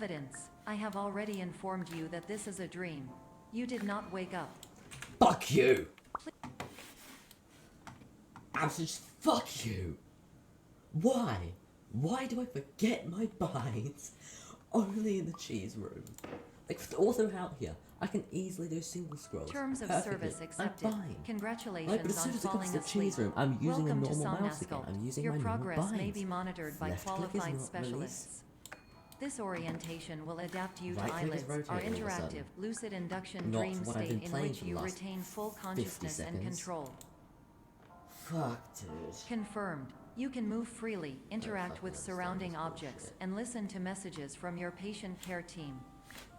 Evidence. I have already informed you that this is a dream. You did not wake up. Fuck you! Just fuck you! Why? Why do I forget my binds only in the cheese room? Like, all throughout here, I can easily do single scrolls. Terms of perfectly. service accepted. I'm fine. Congratulations Like, but as soon on as it comes falling to the asleep. cheese room, I'm using Welcome a normal to mouse again. Somnasculpt. I'm using Your my normal progress may binds. be monitored by Left click is qualified not specialists. This orientation will adapt you to Right click is eyelids, our rotating all of a interactive, sudden. lucid induction Not dream what I've state been in playing which for the you last retain full 50 consciousness and seconds. control. Fuck, dude. Confirmed. You can move freely, interact fucking with understand surrounding this objects, bullshit. and listen to messages from your patient care team.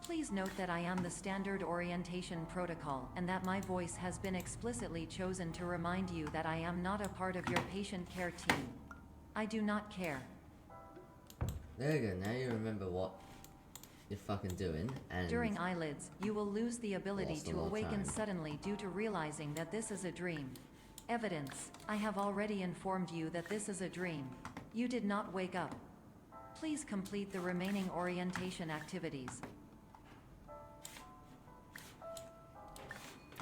Please note that I am the standard orientation protocol and that my voice has been explicitly chosen to remind you that I am not a part of your patient care team. I do not care. There you go, now you remember what you're fucking doing, and During eyelids, you will lose the ability Lost a to lot of awaken time. suddenly due to realizing that this is a dream. Evidence. I have already informed you that this is a dream. You did not wake up. Please complete the remaining orientation activities.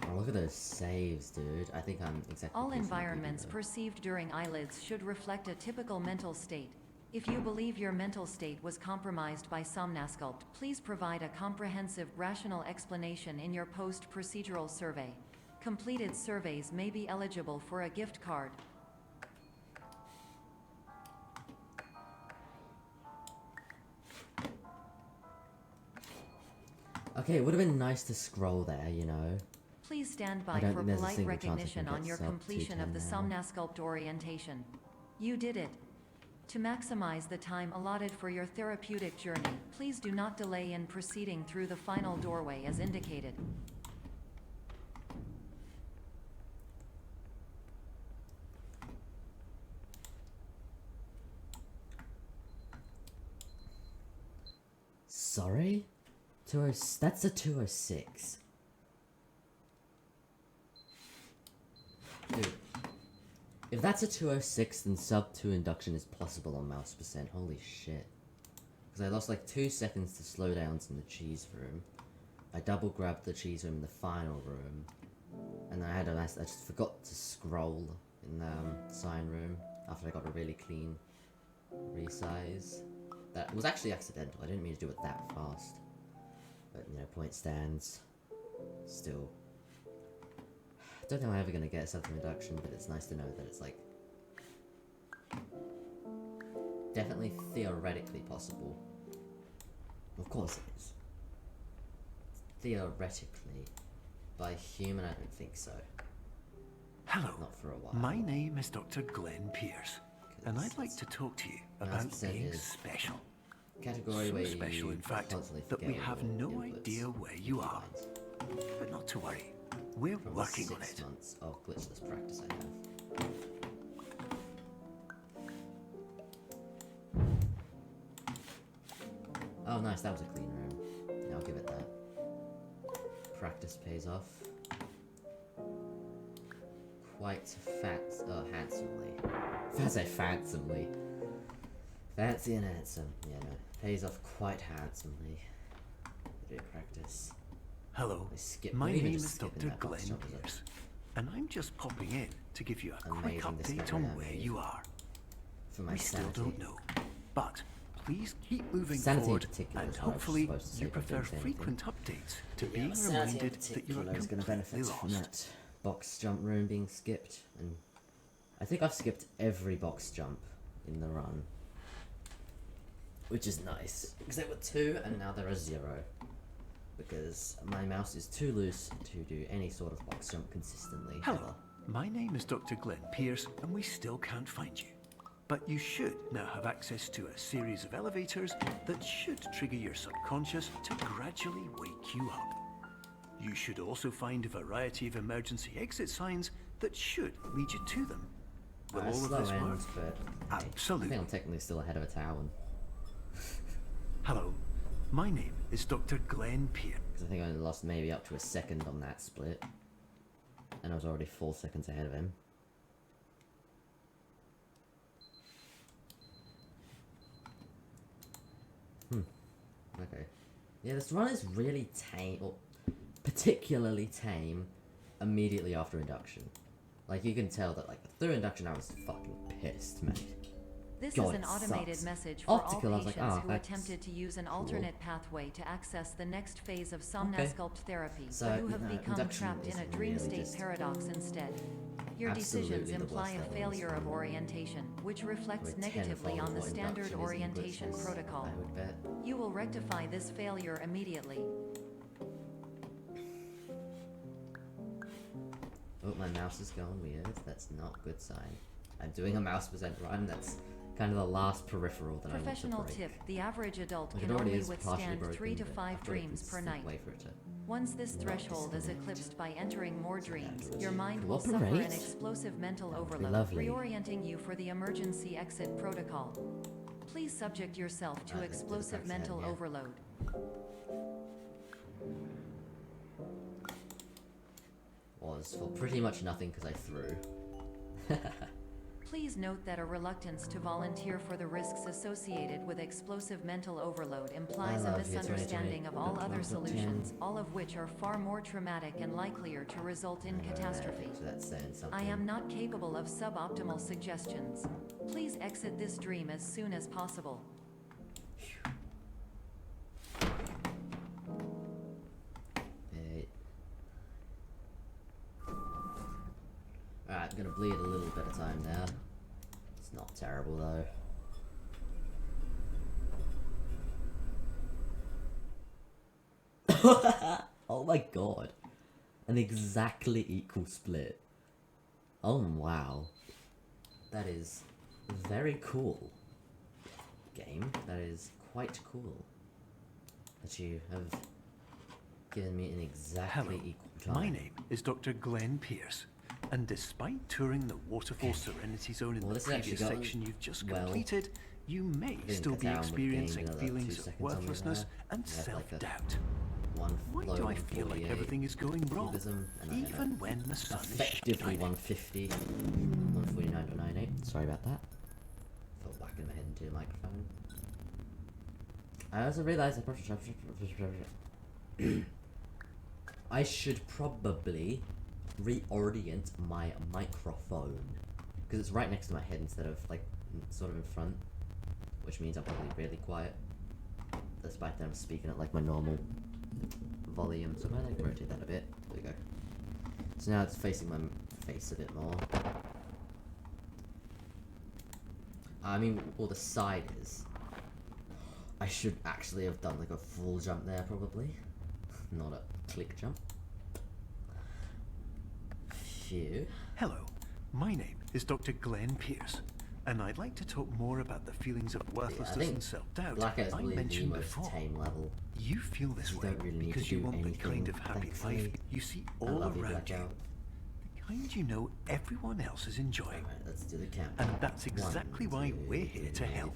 oh, look at those saves, dude. I think I'm exactly All using environments the perceived during eyelids should reflect a typical mental state. If you believe your mental state was compromised by Somnasculpt, please provide a comprehensive, rational explanation in your post-procedural survey. Completed surveys may be eligible for a gift card. Okay, it would have been nice to scroll there, you know. Please stand I by don't for think there's a polite single chance I can recognition get on your sub completion of the 210 now. Somnasculpt orientation. You did it. To maximize the time allotted for your therapeutic journey, please do not delay in proceeding through the final doorway as indicated. Sorry? That's a 206. Dude, if that's a 206, then sub 2 induction is possible on mouse percent. Holy shit. Because I lost like 2 seconds to slowdowns in the cheese room. I double grabbed the cheese room in the final room. And then I just forgot to scroll in the sign room after I got a really clean resize. That was actually accidental. I didn't mean to do it that fast. But, you know, point stands. Still. I don't think I'm ever going to get a sub-2 induction, but it's nice to know that it's, like, definitely theoretically possible. Of course it is. Theoretically. By human, I don't think so. Hello, Not for a while. my name is Dr. Glenn Pierce, and I'd like to talk to you about 90% being is special. Category So where special, you in fact, constantly that we forget have your no inputs idea where you are. lines. But not to worry, we're From the working on 6 it. months of glitchless practice I have. Oh nice, that was a clean room. Yeah, I'll give it that. Practice pays off. Quite handsomely. If I say handsomely. Fancy and handsome. Yeah, no. Pays off quite handsomely. I do practice. Hello, I skip- my I'm even name just is skipping Dr. that box Glenn jump, is it? Pierce, and I'm just popping in to give you a quick Amazing update discovery on I where made. you are. For my We still sanity. don't know, but please keep moving Sanity in forward, particular and is what I was hopefully supposed to say you if I prefer didn't say anything. frequent updates to Yeah, being sanity in reminded that you are particular is going to completely benefit from lost. that box jump room being skipped, and I think I've skipped every box jump in the run, which is nice because there were 2 and now there are 0 because my mouse is too loose to do any sort of box jump consistently. Hello, ever. my name is Dr. Glenn Pierce, and we still can't find you. But you should now have access to a series of elevators that should trigger your subconscious to gradually wake you up. You should also find a variety of emergency exit signs that should lead you to them. Will all of Slow this work? ends, but I Absolutely. think I'm technically still ahead of a Talon Hello, my name is Dr. Glenn Pierce. because I think I only lost maybe up to a second on that split, and I was already 4 seconds ahead of him. Yeah, this run is really tame, or particularly tame, immediately after induction. Like, you can tell that, like, through induction I was fucking pissed, mate. This God, is an it automated sucks. message for all Optical, I was like, patients ah, who that's attempted to use an cool. alternate pathway to access the next phase of Okay. somnasculpt therapy, So, but who have no, become induction trapped in is a dream really state just paradox instead. Your absolutely decisions the imply worst a level in this failure of game. orientation, which reflects Probably negatively tenfold on the what standard induction is in orientation glitches, protocol. I would bet. You will rectify this failure immediately. Oh, my mouse is going weird. That's not a good sign. I'm doing a mouse percent run. That's kind of the last peripheral that I want to Professional break. tip, the average adult Like, can it already only is partially withstand broken, 3 to but 5 I've got a dreams per consistent night. way for it to Once this not threshold is disconnect. eclipsed by entering more dreams, would your mind will suffer cooperate. an explosive mental That would be overload, lovely. reorienting you for the emergency exit protocol. Please subject yourself to Let's do the explosive backside mental again. overload. Was for pretty much nothing because I threw. Please note that a reluctance to volunteer for the risks associated with explosive mental overload implies a love you, misunderstanding of all other 2020. solutions, all of which are far more traumatic and likelier to result in catastrophe. So that's saying something. I am not capable of suboptimal suggestions. Please exit this dream as soon as possible. Alright, I'm gonna bleed a little bit of time now. It's not terrible though. Oh my god. An exactly equal split. Oh wow. That is very cool. Game. That is quite cool. That you have given me an exactly Hello, equal time. my name is Dr. Glenn Pierce, and despite touring the Waterfall Serenity Zone in Well, the this has actually previous gotten section you've just well. completed, you may Didn't still cut be down with experiencing gained another 2 feelings of seconds on me worthlessness there. and We had like a self-doubt. One Why low do I feel like 148 everything is going wrong, cubism, and I had even when the sun is effectively shining? 150, 149.98. Sorry about that. For whacking my head into the microphone. I also realised I should probably reorient my microphone because it's right next to my head instead of like sort of in front, which means I'm probably really quiet, despite that I'm speaking at like my normal volume. So I'm gonna like, rotate that a bit. There we go. So now it's facing my face a bit more. I mean, well, the side is. I should actually have done like a full jump there, probably. Not a click jump. Phew. Hello, my name is Dr. Glenn Pierce, and I'd like to talk more about the feelings of Yeah, I worthlessness think and self-doubt Blackout's I probably the mentioned most before. tame level. You feel this You way don't really need because to you do want the kind anything, of happy thankfully. life you see I all love you, around you. Blackout. The kind you know everyone else is enjoying. Alright, let's do the count. And that's exactly why we're here to help.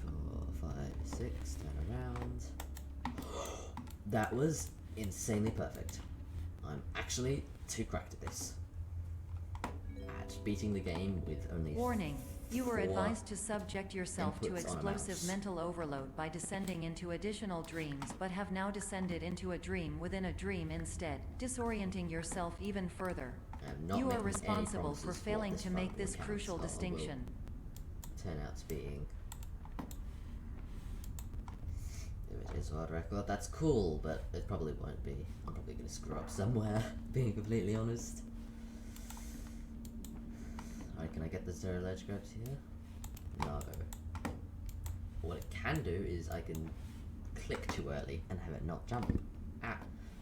4, 5, 6, turn around. That was insanely perfect. I'm actually too cracked at this. At beating the game with only Warning. You were 4 advised to subject yourself to inputs on a explosive mouse. mental overload by descending into additional dreams, but have now descended into a dream within a dream instead, disorienting yourself even further. I'm not You are making any responsible for promises failing what to this make front this will count, crucial so I will distinction. turn out to being. If it is world record, that's cool, but it probably won't be. I'm probably gonna screw up somewhere, being completely honest. Alright, can I get the 0 ledge grabs here? No. What it can do is I can click too early and have it not jump. Ah,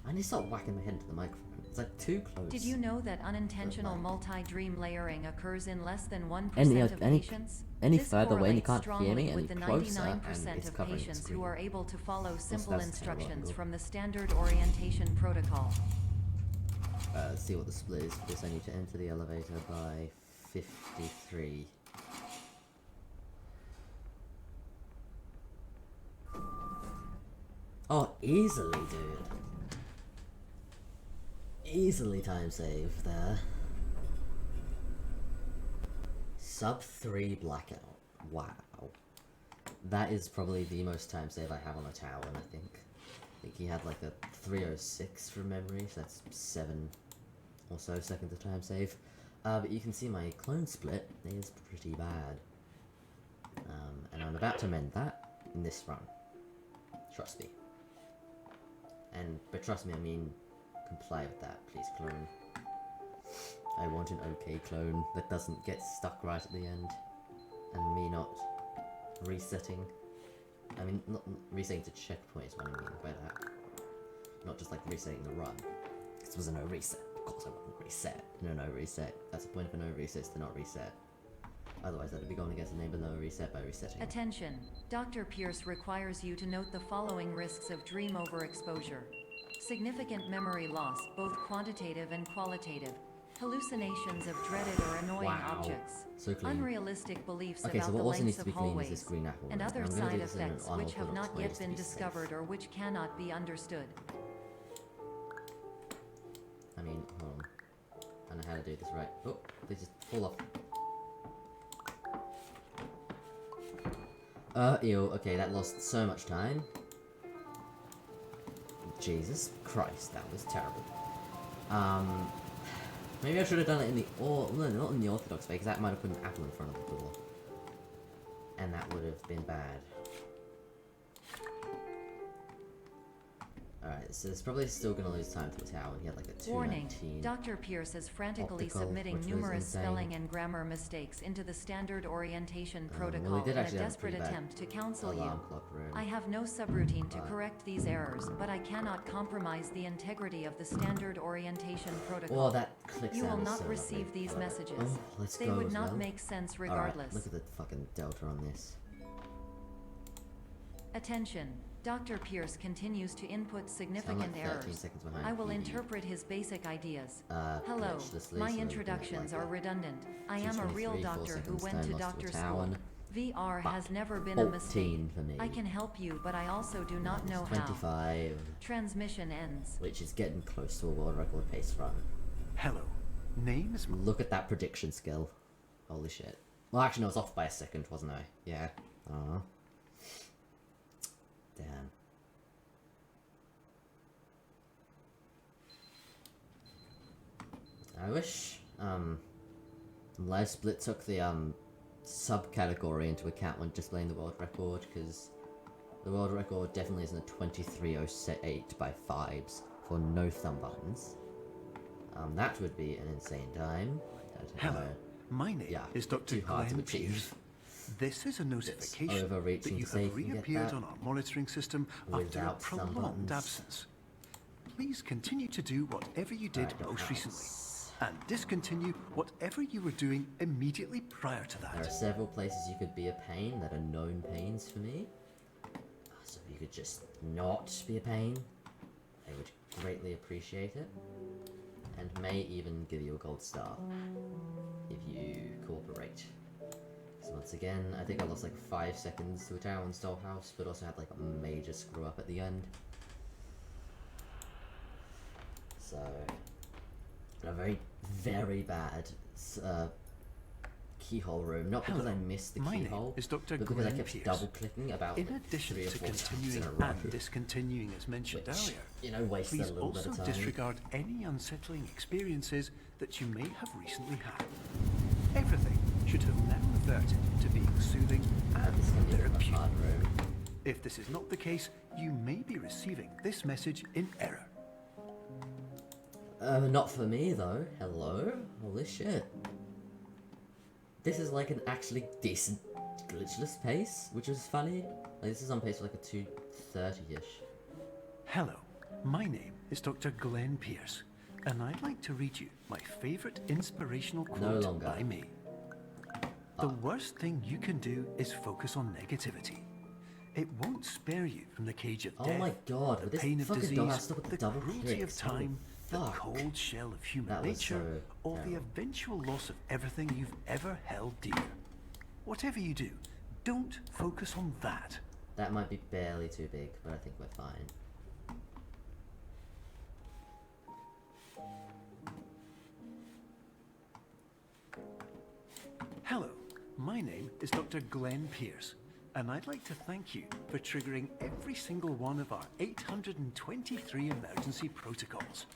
I need to start whacking my head into the microphone. It's like too close. Did you know that unintentional Like- multi-dream layering occurs in less than 1% Any- of any- patients? any This further away and you correlates can't hear me, strongly with any the closer, and 99% it's of covering the patients who screen. are able to follow simple that's a terrible instructions angle. from the standard orientation protocol. Let's see what the split is for this. I need to enter the elevator by 53. Oh, easily, dude. Easily time save there. Sub 3 blackout. Wow. That is probably the most time save I have on a tower, I think. Like, he had like a 306 from memory, so that's 7 or so seconds of time save. But you can see my clone split is pretty bad. And I'm about to mend that in this run. Trust me. And by trust me, I mean comply with that, please, clone. I want an okay clone that doesn't get stuck right at the end. And me not resetting. I mean, not resetting to checkpoints, what I mean by that. Not just like resetting the run. Because it was a no reset. Of course I wouldn't reset. No reset. That's the point of a no reset, is to not reset. Otherwise, I'd be going against the name of no reset by resetting. Attention. Dr. Pierce requires you to note the following risks of dream overexposure. Significant memory loss, both quantitative and qualitative. Hallucinations of dreaded or annoying objects. So clean. Unrealistic beliefs Okay, about so what the also needs lengths to of be clean is hallways. this green apple. And right? other I'm gonna do side this in an effects unorthodox which have not way yet just to been be safe. discovered or which cannot be understood. I mean, hold on. I know how to do this right. Oh, they just fall off. Ew, okay, that lost so much time. Jesus Christ, that was terrible. Maybe I should have done it in the, no, not in the orthodox way, because that might have put an apple in front of the door. And that would have been bad. Alright, so it's probably still gonna lose time to a tower, and he had like a 219. Warning. Dr. Pierce is frantically Optical, submitting which was numerous insane. spelling and grammar mistakes into the standard orientation Well, protocol he did in a actually have a desperate pretty bad attempt to counsel you. alarm clock room. I have no subroutine to But- correct these errors, but I cannot compromise the integrity of the standard orientation protocol. Oh, that clicks You will sound is not so receive lovely. these messages. Oh, let's They go would as not well. make sense Alright, regardless. look at the fucking delta on this. Attention. Dr. Pierce continues to input So I'm significant like 13 errors. seconds behind I will BB. interpret his basic ideas. Hello, glitchlessly, my so introductions like are that. redundant. I am a real 2:23, 4 doctor who seconds, went time to lost doctor a school. town. VR But has never been a mistake. 14 for me. I can help you, but I also do not know how. 25, Transmission ends. which is getting close to a world record pace run. Hello. Name's Look at that prediction skill. Holy shit. Well, actually, no, I was off by a second, wasn't I? Yeah. Damn. I wish, Live Split took the, subcategory into account when displaying the world record, because the world record definitely isn't a 23:08 by 5s for no thumb buttons. That would be an insane time. I don't Hello. know. My name Yeah, is Dr. too hard to Glenn achieve. Pierce. This is a notification that overreaching you to say have you can get reappeared that on our monitoring system after a without thumb prolonged buttons. absence. Please continue to do whatever you did Alright, no most recently, house. and discontinue whatever you were doing immediately prior to There are that. several places you could be a pain that are known pains for me. So if you could just not be a pain, I would greatly appreciate it. And may even give you a gold star if you cooperate. So once again, I think I lost like 5 seconds to a tower and stole house, but also had like a major screw up at the end. So, a very, very bad keyhole room. Not because Hello, I missed the my name keyhole, is Dr. but because I Glenn kept Pierce. double clicking about In like addition 3 or to 4 times continuing in a row. and discontinuing as mentioned Which, earlier, you know, wasted please a little bit also of time. disregard any unsettling experiences that you may have recently had. Everything should have now reverted to being soothing and This can be a therapeutic. hard room. If this is not the case, you may be receiving this message in error. Not for me though. Hello? Holy shit. This is like an actually decent glitchless pace, which is funny. Like this is on pace for like a 2:30-ish. Hello, my name is Dr. Glenn Pierce, and I'd like to read you my favorite inspirational quote longer. by me. The worst thing you can do is focus on negativity. It won't spare you from the cage of Oh death, my god, the with this pain of fucking disease, dog has to put the the double cruelty of clicks. Holy time, the fuck. cold shell of human That was nature, so or the terrible. eventual loss of everything you've ever held dear. Whatever you do, don't focus on that. That might be barely too big, but I think we're fine. Hello, my name is Dr. Glenn Pierce, And I'd like to thank you for triggering every single one of our 823 emergency protocols.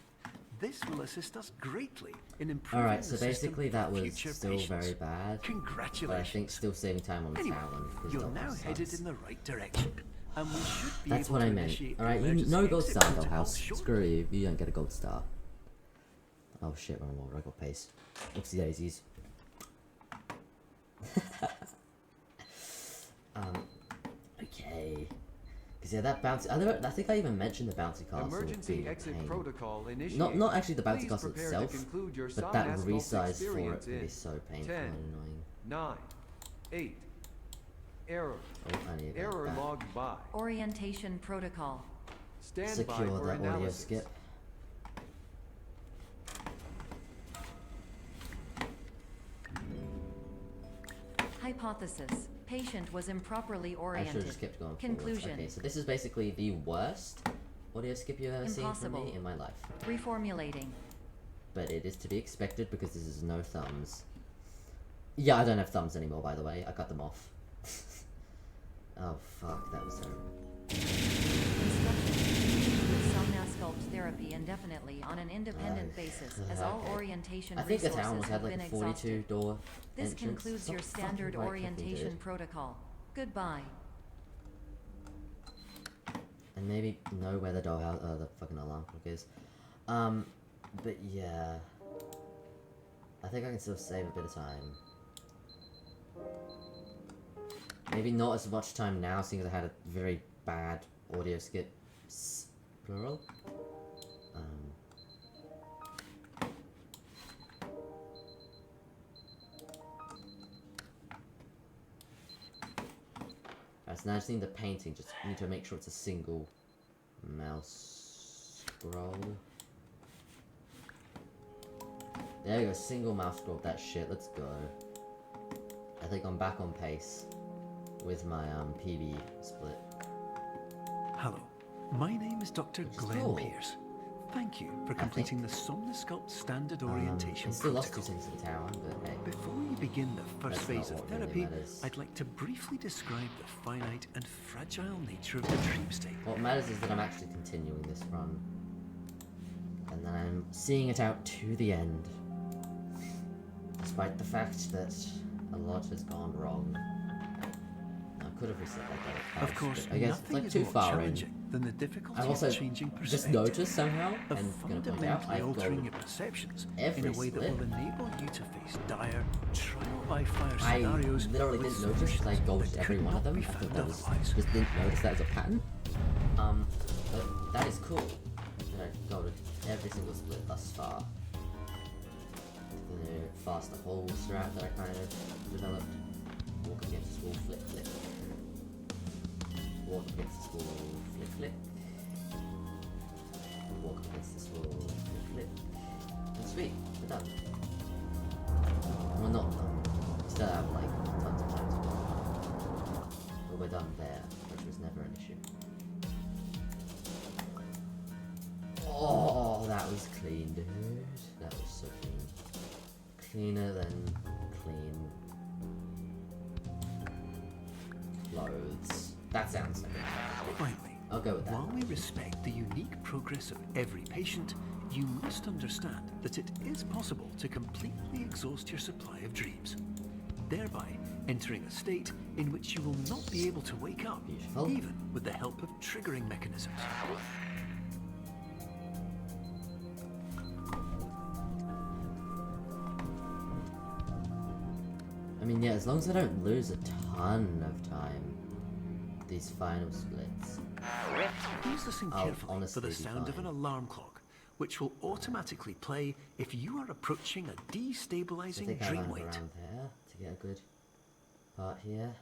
This will assist us greatly in improving Alright, the so system basically that for was future still patients. very bad. Congratulations. But I think still saving time on the Anyway, Talon. because you're Dollhouse now headed sucks. in the right direction. And we should be That's able what to I meant. initiate Alright, you emergency no gold exit star, protocols Dollhouse. shortly. Screw you, you don't get a gold star. Oh shit, we're on more record pace. Oopsie daisies. Okay. Because yeah, that bouncy. I think I even mentioned the bouncy castle. Emergency being a exit pain. protocol initiated. Not actually the bouncy Please castle prepare to itself, conclude your but that Somnasculpt resize for it experience would be in so painful 10, and annoying. 9, 8. Error. Oh, I need that Error back. logged by. Orientation protocol. Stand by Secure for that audio analysis. skip. Hypothesis. Patient was improperly I should oriented. have just kept going Conclusion. forwards. Okay, so this is basically the worst audio skip you've ever seen from Impossible. me in my life. Reformulating. But it is to be expected because this is no thumbs. Yeah, I don't have thumbs anymore, by the way. I cut them off. Oh, fuck, that was terrible. Instructions. Use Somnasculpt therapy indefinitely on an independent basis, as all Okay. orientation I think the town resources had have like been a 42 exhausted. door This entrance. concludes Stop your standard fucking right-clicking, orientation dude. protocol. Goodbye. And maybe know where the dollhouse, the fucking alarm clock is. But yeah. I think I can still save a bit of time. Maybe not as much time now, seeing as I had a very bad audio skip. Plural? Alright, so now I just need the painting, just need to make sure it's a single mouse scroll. There we go, single mouse scroll, that shit, let's go. I think I'm back on pace with my PB split. Hello, my name is Dr. Glenn cool. Pierce. Thank you for completing the Somnasculpt Standard Orientation I still lost 2 Protocol. things to the tower, but hey. Before we begin the first That's phase not of what really therapy, matters. I'd like to briefly describe the finite and fragile nature of the dream state. What matters is that I'm actually continuing this run. And that I'm seeing it out to the end. Despite the fact that a lot has gone wrong. I could have reset that. Of course, I guess it's nothing like is too more far in. challenging than the difficulty I've also of changing perspective. just noticed somehow, of and gonna point out, fundamentally I've altering got your perceptions every in a way that split. will enable you to face dire, trial-by-fire I scenarios literally with didn't notice that I solutions golded that every could one of not them. be I thought found that was otherwise. just didn't notice that as a pattern. But that is cool. That I've golded every single split thus far. The faster hole strat that I kind of developed. Walk against the wall, flick, flick. Walk against the wall, flick, flick. Walk against this wall, flick, flick. And sweet, we're done. Well, not done. Still have like tons of time to go. But we're done there, which was never an issue. Oh, that was clean, dude. That was so clean. Cleaner than clean clothes. That sounds like a Finally, I'll go with that. while we respect the unique progress of every patient, you must understand that it is possible to completely exhaust your supply of dreams, thereby entering a state in which you will not be able to wake up, Beautiful. even with the help of triggering mechanisms. I mean, yeah, as long as I don't lose a ton of time, these final splits. Please listen I'll carefully for honestly the be sound of fine. an alarm clock, which will automatically play if you are approaching a I destabilizing think I dream land weight. around there to get a good part here.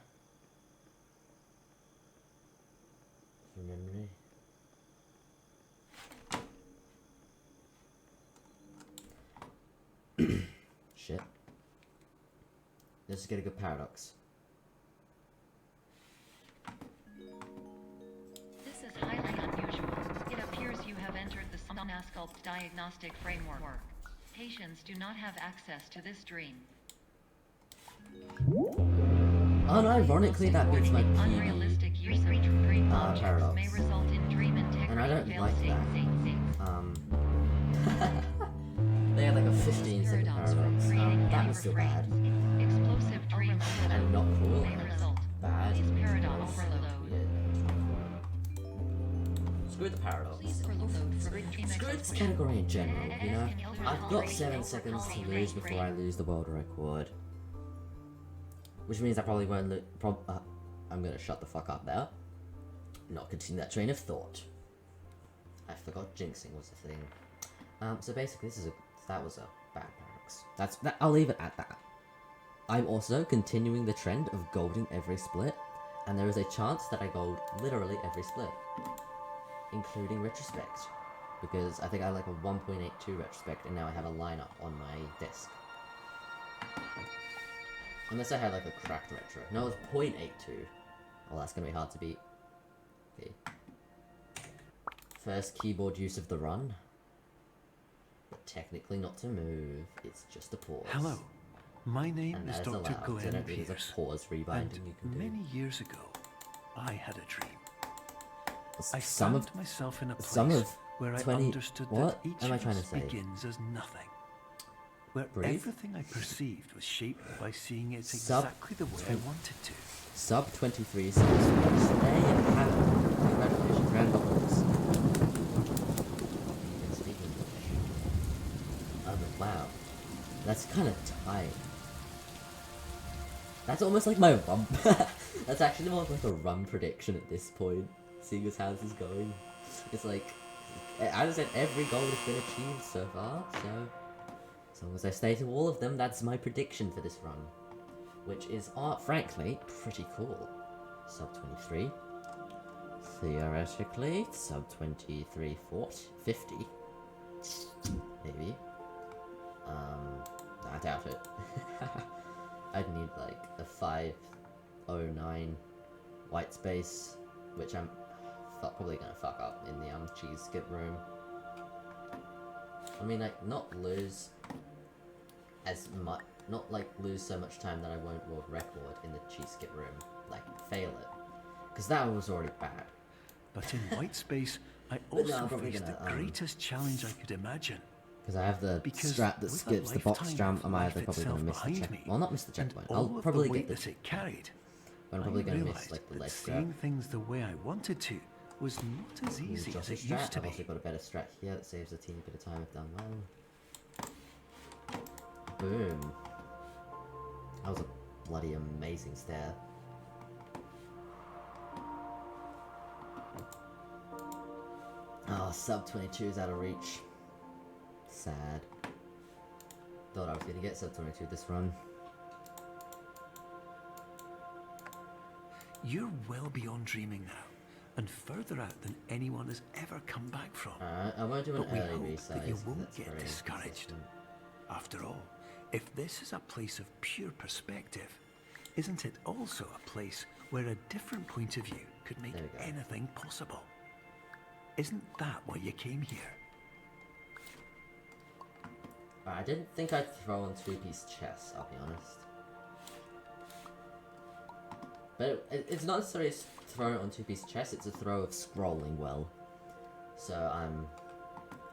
From memory. Shit. Let's just get a good paradox. This is highly unusual. It appears you have entered the Somnasculpt diagnostic framework. Patients do not have access to this dream. Unironically, that beats my PB Unrealistic use of dream objects paradox. may result in dream integrity. And I don't like fail-safe. that. They had like a 15-second Paradox paradox. creating That any was still refrains. bad. Explosive dream And not cool. may result. Bad. Please paradox was overload. weird. Screw the paradox. Please overload for dream Screw this execution. category in general, you know? I've got 7 seconds to lose before I lose the world record. Which means I probably won't I'm gonna shut the fuck up now. Not continue that train of thought. I forgot jinxing was a thing. So basically that was a bad paradox. I'll leave it at that. I'm also continuing the trend of golding every split, and there is a chance that I gold literally every split. Including retrospect. Because I think I like a 1.82 retrospect, and now I have a lineup on my disc. Unless I had like a cracked retro. No, it was 0.82. Well, that's gonna be hard to beat. Okay. First keyboard use of the run. But technically not to move, it's just a pause. Hello, my name And is that is Dr. allowed, so I Glenn don't think there's Pierce. a pause rebinding you can do. Many years ago, I had a dream. I Some found of myself in a place some of where 20 I understood what that each am I of trying to us say? begins as nothing. Where Breathe. everything I perceived was shaped by seeing it Sub- exactly the way I wanted to. Sub 23 says stay and have it. Congratulations, round of applause. You can speak English. Wow. That's kind of tight. That's almost like my rum. That's actually more like a rum prediction at this point, seeing as how this is going. It's like, as I said, every goal has been achieved so far, so as long as I stay to all of them, that's my prediction for this run. Which is, frankly, pretty cool. Sub 23. Theoretically, sub 23, 50. Maybe. I doubt it. I'd need like a 509 white space, which I'm probably gonna fuck up in the cheese skip room. I mean, like, not lose as much, not like lose so much time that I won't world record in the cheese skip room, like fail it, because that was already bad. But in white space, I But no, also I'm probably faced gonna, the greatest challenge I could imagine. Because I have the Because strat that with a skips the box lifetime jump, of I'm life either probably itself gonna miss the behind check. me, Well, not miss the and checkpoint. all I'll of probably the weight get the. that it carried, I'm I probably gonna miss realised like the that ledge seeing strat. things the way I wanted to was not as easy Just as a it used strat. to I've also be. got a better strat here that saves a teeny bit of time if done well. Boom. That was a bloody amazing stair. Oh, sub 22 is out of reach. Sad. Thought I was gonna get sub 22 this run. You're well beyond dreaming now, and further out than anyone has ever come back from. I won't do an But we early hope resize. that you 'cause won't that's get very discouraged. inconsistent. After all, if this is a place of pure perspective, isn't it also a place where a different point of view could make There we go. anything possible? Isn't that why you came here? I didn't think I'd throw on two-piece chess, I'll be honest. But it's not necessarily a throw on two-piece chess, it's a throw of scrolling well. So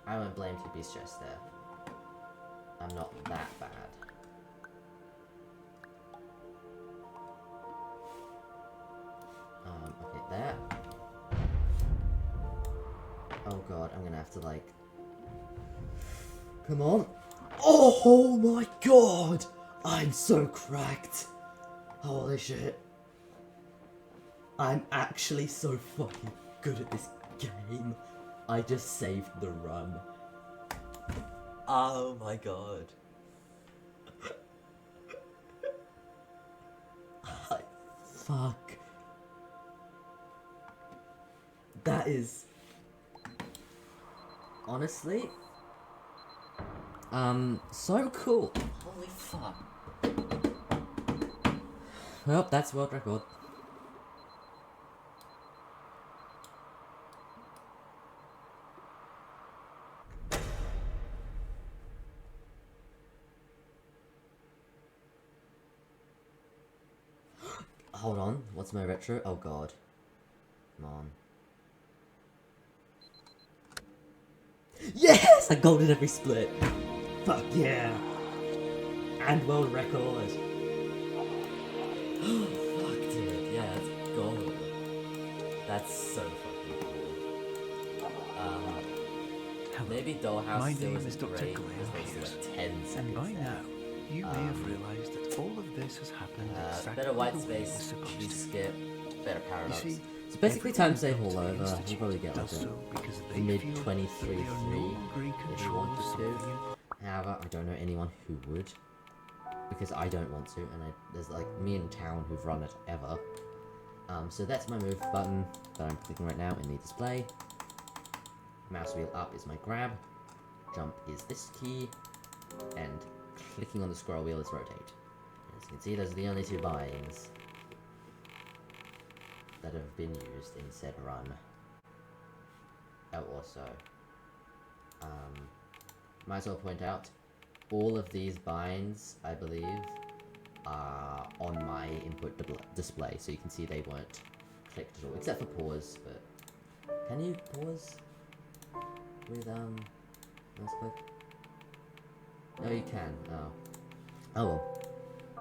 I won't blame two-piece chess there. I'm not that bad. Okay, there. Oh god, I'm gonna have to like... Come on! Oh my god! I'm so cracked! Holy shit. I'm actually so fucking good at this game. I just saved the run. Oh my god. Fuck. That is... Honestly... so cool. Holy fuck. Well, that's world record. hold on. What's my retro? Oh god. Come on. Yes! I gold in every split! Fuck yeah! And world record! Fuck, dude. Yeah, that's gold. That's so fucking cool. Hello. Maybe Dollhouse My still name isn't is Dr. great Glenn because there's Pierce, like 10 seconds and by there. now, you may have realised that all of this has happened exactly Better white the way it was space, supposed cheese to. skip, better paradox. You see, So basically time save everyone all who comes to over, the you Institute probably get like does so because a they mid feel that 23 they are no 3 longer in if you control of wanted something. to. However, I don't know anyone who would. Because I don't want to, and there's like me in town who've run it ever. So that's my move button that I'm clicking right now in the display. Mouse wheel up is my grab. Jump is this key. And clicking on the scroll wheel is rotate. As you can see, those are the only two binds that have been used in said run. Oh, also, might as well point out, all of these binds, I believe, are on my input display, so you can see they weren't clicked at all, except for pause, but can you pause with, mouse click? No, you can, oh. Oh well.